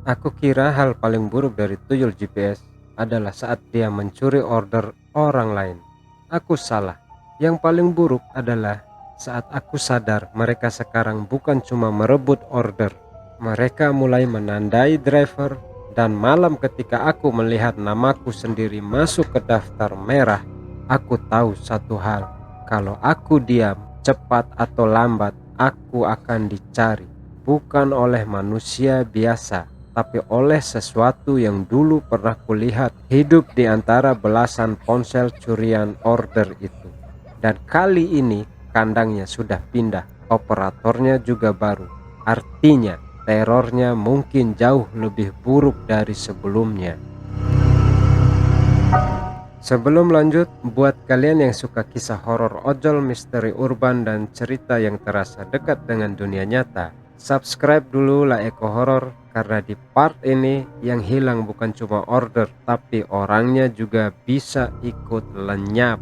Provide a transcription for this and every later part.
Aku kira hal paling buruk dari tuyul GPS adalah saat dia mencuri order orang lain. Aku salah. Yang paling buruk adalah saat aku sadar mereka sekarang bukan cuma merebut order. Mereka mulai menandai driver, dan malam ketika aku melihat namaku sendiri masuk ke daftar merah, aku tahu satu hal. Kalau aku diam, cepat atau lambat, aku akan dicari. Bukan oleh manusia biasa, tapi oleh sesuatu yang dulu pernah kulihat hidup di antara belasan ponsel curian order itu. Dan kali ini kandangnya sudah pindah, operatornya juga baru. Artinya terornya mungkin jauh lebih buruk dari sebelumnya. Sebelum lanjut, buat kalian yang suka kisah horor ojol, misteri urban, dan cerita yang terasa dekat dengan dunia nyata, subscribe dulu La Eko Horor, karena di part ini yang hilang bukan cuma order, tapi orangnya juga bisa ikut lenyap.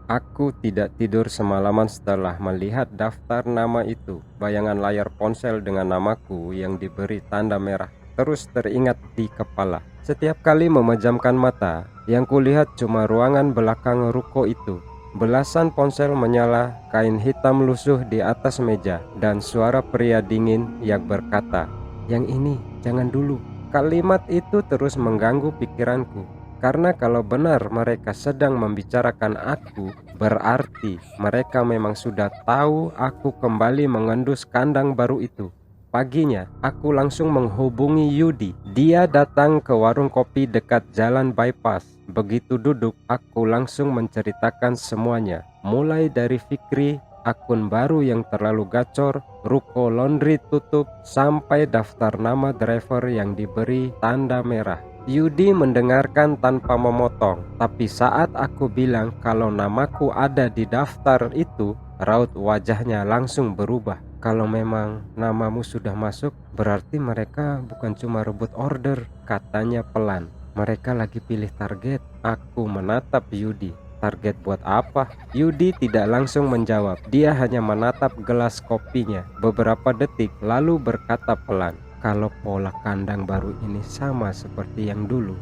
Aku tidak tidur semalaman setelah melihat daftar nama itu. Bayangan layar ponsel dengan namaku yang diberi tanda merah terus teringat di kepala. Setiap kali memejamkan mata, yang kulihat cuma ruangan belakang ruko itu. Belasan ponsel menyala, kain hitam lusuh di atas meja, dan suara pria dingin yang berkata, "Yang ini, jangan dulu." Kalimat itu terus mengganggu pikiranku. Karena kalau benar mereka sedang membicarakan aku, berarti mereka memang sudah tahu aku kembali mengendus kandang baru itu. Paginya, aku langsung menghubungi Yudi. Dia datang ke warung kopi dekat jalan bypass. Begitu duduk, aku langsung menceritakan semuanya. Mulai dari Fikri, akun baru yang terlalu gacor, ruko laundry tutup, sampai daftar nama driver yang diberi tanda merah. Yudi mendengarkan tanpa memotong, tapi saat aku bilang kalau namaku ada di daftar itu, raut wajahnya langsung berubah. "Kalau memang namamu sudah masuk, berarti mereka bukan cuma rebut order," katanya pelan. "Mereka lagi pilih target." Aku menatap Yudi. "Target buat apa?" Yudi tidak langsung menjawab. Dia hanya menatap gelas kopinya beberapa detik lalu berkata pelan, "Kalau pola kandang baru ini sama seperti yang dulu,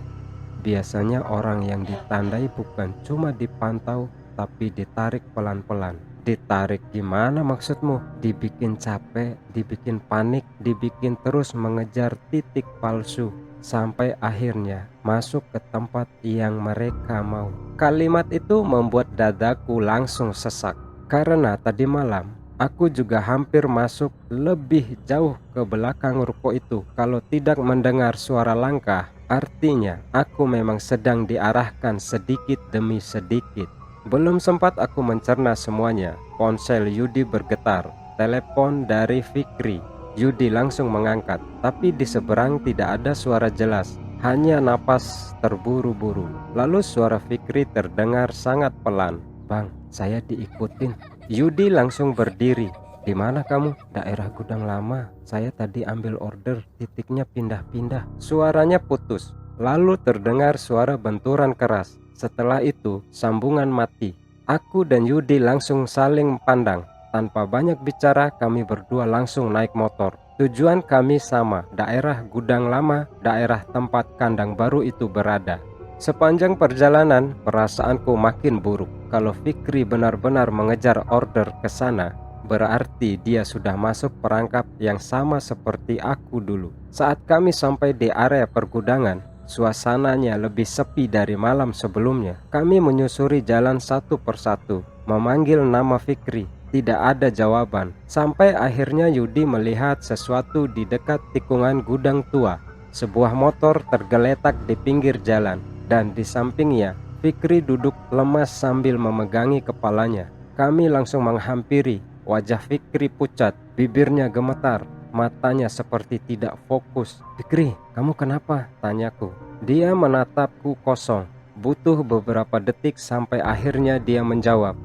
biasanya orang yang ditandai bukan cuma dipantau, tapi ditarik pelan-pelan." "Ditarik gimana maksudmu?" "Dibikin capek, dibikin panik, dibikin terus mengejar titik palsu, sampai akhirnya masuk ke tempat yang mereka mau." Kalimat itu membuat dadaku langsung sesak. Karena tadi malam aku juga hampir masuk lebih jauh ke belakang ruko itu. Kalau tidak mendengar suara langkah, artinya aku memang sedang diarahkan sedikit demi sedikit. Belum sempat aku mencerna semuanya, ponsel Yudi bergetar. Telepon dari Fikri. Yudi langsung mengangkat, tapi di seberang tidak ada suara jelas, hanya napas terburu-buru. Lalu suara Fikri terdengar sangat pelan. "Bang, saya diikutin." Yudi langsung berdiri. "Di mana kamu?" "Daerah Gudang Lama. Saya tadi ambil order, titiknya pindah-pindah." Suaranya putus. Lalu terdengar suara benturan keras. Setelah itu, sambungan mati. Aku dan Yudi langsung saling pandang. Tanpa banyak bicara, kami berdua langsung naik motor. Tujuan kami sama, daerah Gudang Lama, daerah tempat kandang baru itu berada. Sepanjang perjalanan, perasaanku makin buruk. Kalau Fikri benar-benar mengejar order ke sana, berarti dia sudah masuk perangkap yang sama seperti aku dulu. Saat kami sampai di area pergudangan, suasananya lebih sepi dari malam sebelumnya. Kami menyusuri jalan satu persatu, memanggil nama Fikri. Tidak ada jawaban. Sampai akhirnya Yudi melihat sesuatu di dekat tikungan gudang tua. Sebuah motor tergeletak di pinggir jalan, dan di sampingnya Fikri duduk lemas sambil memegangi kepalanya. Kami langsung menghampiri. Wajah Fikri pucat, bibirnya gemetar, matanya seperti tidak fokus. "Fikri, kamu kenapa?" tanyaku. Dia menatapku kosong. Butuh beberapa detik sampai akhirnya dia menjawab,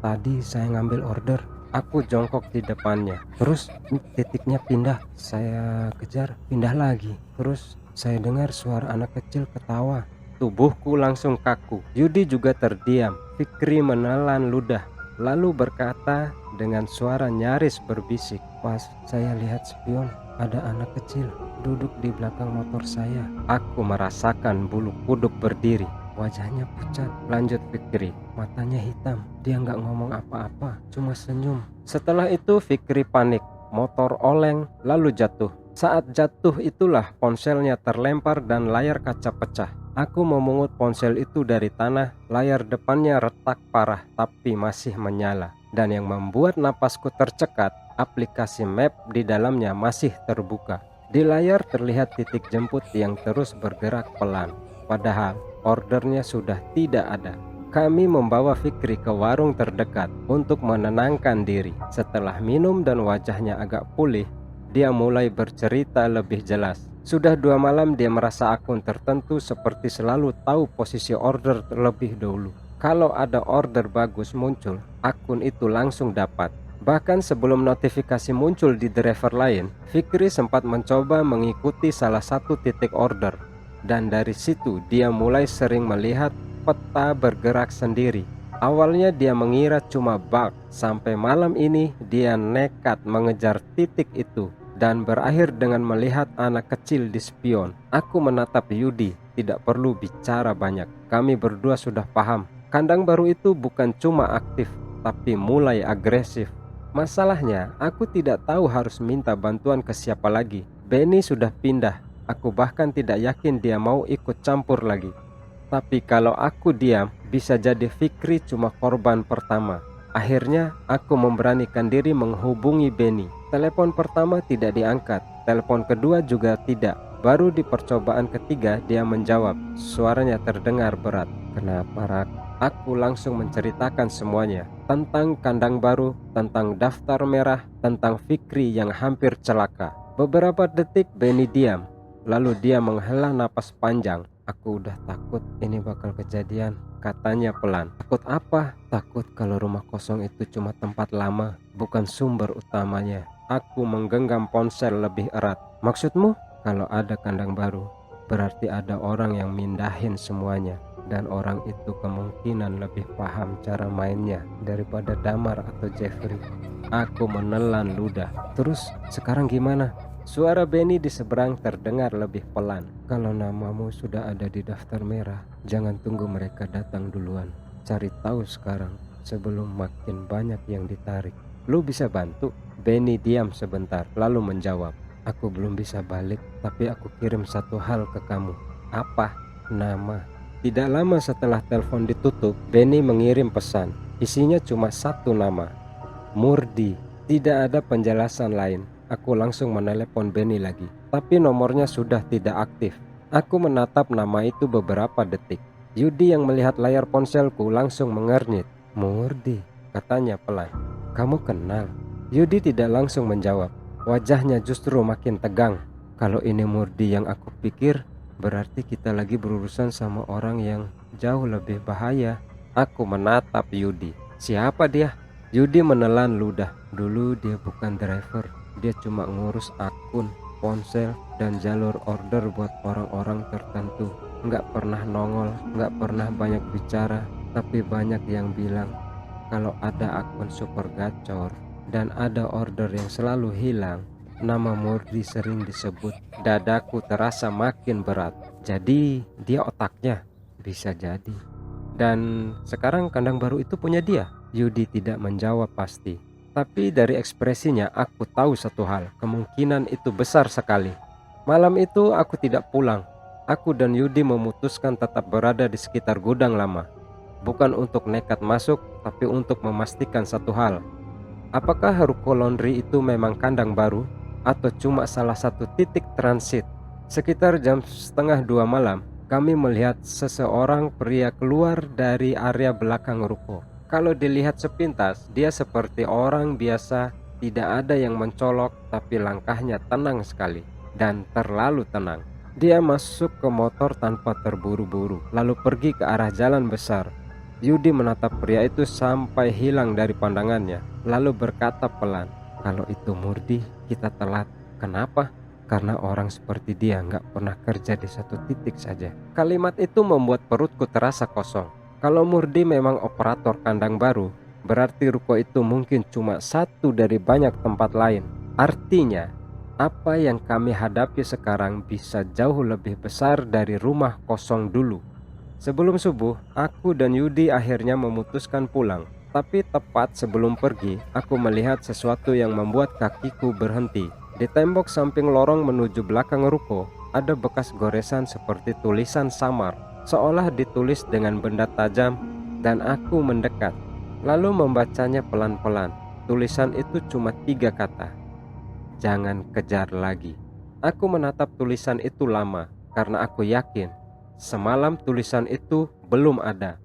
"Tadi saya ngambil order." Aku jongkok di depannya. "Terus titiknya pindah, saya kejar, pindah lagi. Terus saya dengar suara anak kecil ketawa." Tubuhku langsung kaku. Yudi juga terdiam. Fikri menelan ludah. lalu berkata dengan suara nyaris berbisik, "Pas saya lihat spion, ada anak kecil duduk di belakang motor saya." Aku merasakan bulu kuduk berdiri. Wajahnya pucat, lanjut Fikri. Matanya hitam. Dia nggak ngomong apa-apa, cuma senyum. Setelah itu Fikri panik. Motor oleng, lalu jatuh. Saat jatuh itulah ponselnya terlempar dan layar kaca pecah. Aku memungut ponsel itu dari tanah. Layar depannya retak parah, tapi masih menyala. Dan yang membuat napasku tercekat, aplikasi map di dalamnya masih terbuka. Di layar terlihat titik jemput yang terus bergerak pelan. Padahal ordernya sudah tidak ada. Kami membawa Fikri ke warung terdekat untuk menenangkan diri. Setelah minum dan wajahnya agak pulih, dia mulai bercerita lebih jelas. Sudah 2 malam dia merasa akun tertentu seperti selalu tahu posisi order terlebih dahulu. Kalau ada order bagus muncul, akun itu langsung dapat. Bahkan sebelum notifikasi muncul di driver lain, Fikri sempat mencoba mengikuti salah satu titik order. Dan dari situ dia mulai sering melihat peta bergerak sendiri. Awalnya dia mengira cuma bug, sampai malam ini dia nekat mengejar titik itu dan berakhir dengan melihat anak kecil di spion. Aku menatap Yudi, tidak perlu bicara banyak. Kami berdua sudah paham, kandang baru itu bukan cuma aktif, tapi mulai agresif. Masalahnya, aku tidak tahu harus minta bantuan ke siapa lagi. Benny sudah pindah. Aku bahkan tidak yakin dia mau ikut campur lagi. Tapi kalau aku diam, bisa jadi Fikri cuma korban pertama. Akhirnya aku memberanikan diri menghubungi Benny. Telepon pertama tidak diangkat, telepon kedua juga tidak. Baru di percobaan ketiga dia menjawab. Suaranya terdengar berat. "Kenapa, Rak?" Aku langsung menceritakan semuanya. Tentang kandang baru, tentang daftar merah, tentang Fikri yang hampir celaka. Beberapa detik Benny diam. Lalu dia menghela napas panjang. "Aku udah takut ini bakal kejadian," katanya pelan. "Takut apa?" "Takut kalau rumah kosong itu cuma tempat lama, bukan sumber utamanya." Aku menggenggam ponsel lebih erat. "Maksudmu?" "Kalau ada kandang baru, berarti ada orang yang mindahin semuanya. Dan orang itu kemungkinan lebih paham cara mainnya daripada Damar atau Jeffrey." Aku menelan ludah. "Terus sekarang gimana?" Suara Benny di seberang terdengar lebih pelan. "Kalau namamu sudah ada di daftar merah, jangan tunggu mereka datang duluan. Cari tahu sekarang sebelum makin banyak yang ditarik. Lu bisa bantu?" Benny diam sebentar, lalu menjawab, "Aku belum bisa balik, tapi aku kirim satu hal ke kamu." "Apa?" "Nama." Tidak lama setelah telepon ditutup, Benny mengirim pesan. Isinya cuma satu nama, Murdi. Tidak ada penjelasan lain. Aku langsung menelepon Benny lagi, tapi nomornya sudah tidak aktif. Aku menatap nama itu beberapa detik. Yudi yang melihat layar ponselku langsung mengernyit. "Murdi," katanya pelan. "Kamu kenal?" Yudi tidak langsung menjawab. Wajahnya justru makin tegang. "Kalau ini Murdi yang aku pikir, berarti kita lagi berurusan sama orang yang jauh lebih bahaya." Aku menatap Yudi. "Siapa dia?" Yudi menelan ludah. "Dulu dia bukan driver. Dia cuma ngurus akun, ponsel, dan jalur order buat orang-orang tertentu. Nggak pernah nongol, nggak pernah banyak bicara. Tapi banyak yang bilang kalau ada akun super gacor dan ada order yang selalu hilang, nama Murdi sering disebut." Dadaku terasa makin berat. "Jadi dia otaknya?" "Bisa jadi." "Dan sekarang kandang baru itu punya dia?" Yudi tidak menjawab pasti. Tapi dari ekspresinya aku tahu satu hal, kemungkinan itu besar sekali. Malam itu aku tidak pulang. Aku dan Yudi memutuskan tetap berada di sekitar gudang lama. Bukan untuk nekat masuk, tapi untuk memastikan satu hal. Apakah Haruko Laundry itu memang kandang baru, atau cuma salah satu titik transit? Sekitar jam 1:30 malam, kami melihat seseorang pria keluar dari area belakang ruko. Kalau dilihat sepintas, dia seperti orang biasa, tidak ada yang mencolok, tapi langkahnya tenang sekali dan terlalu tenang. Dia masuk ke motor tanpa terburu-buru, lalu pergi ke arah jalan besar. Yudi menatap pria itu sampai hilang dari pandangannya, lalu berkata pelan, "Kalau itu Murdi, kita telat." "Kenapa?" "Karena orang seperti dia nggak pernah kerja di satu titik saja." Kalimat itu membuat perutku terasa kosong. Kalau Murdi memang operator kandang baru, berarti ruko itu mungkin cuma satu dari banyak tempat lain. Artinya, apa yang kami hadapi sekarang bisa jauh lebih besar dari rumah kosong dulu. Sebelum subuh, aku dan Yudi akhirnya memutuskan pulang. Tapi tepat sebelum pergi, aku melihat sesuatu yang membuat kakiku berhenti. Di tembok samping lorong menuju belakang ruko, ada bekas goresan seperti tulisan samar, seolah ditulis dengan benda tajam, dan aku mendekat. Lalu membacanya pelan-pelan. Tulisan itu cuma 3 kata. Jangan kejar lagi. Aku menatap tulisan itu lama karena aku yakin semalam tulisan itu belum ada.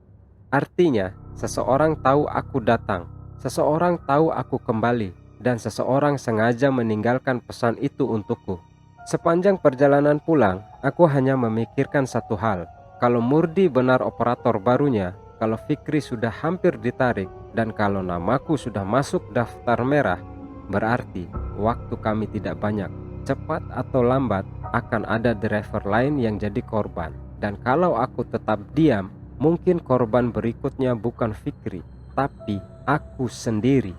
Artinya, seseorang tahu aku datang, seseorang tahu aku kembali, dan seseorang sengaja meninggalkan pesan itu untukku. Sepanjang perjalanan pulang, aku hanya memikirkan satu hal. Kalau Murdi benar operator barunya, kalau Fikri sudah hampir ditarik, dan kalau namaku sudah masuk daftar merah, berarti waktu kami tidak banyak. Cepat atau lambat akan ada driver lain yang jadi korban. Dan kalau aku tetap diam, mungkin korban berikutnya bukan Fikri, tapi aku sendiri.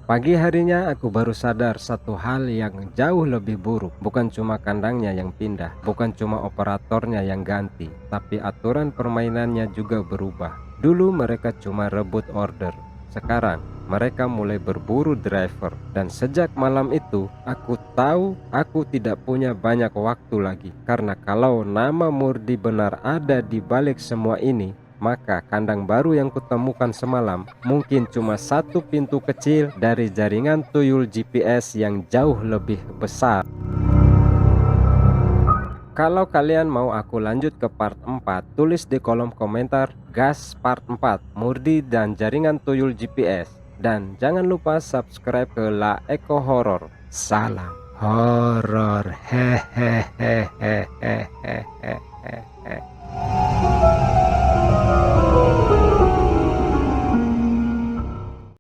Pagi harinya aku baru sadar satu hal yang jauh lebih buruk. Bukan cuma kandangnya yang pindah, bukan cuma operatornya yang ganti, tapi aturan permainannya juga berubah. Dulu mereka cuma rebut order, sekarang mereka mulai berburu driver. Dan sejak malam itu, aku tahu aku tidak punya banyak waktu lagi. Karena kalau nama Murdi benar ada di balik semua ini, maka kandang baru yang kutemukan semalam mungkin cuma satu pintu kecil dari jaringan tuyul GPS yang jauh lebih besar. Kalau kalian mau aku lanjut ke part 4, tulis di kolom komentar gas part 4, Murdi dan jaringan tuyul GPS. Dan jangan lupa subscribe ke La Eko Horror. Salam horor, hehe.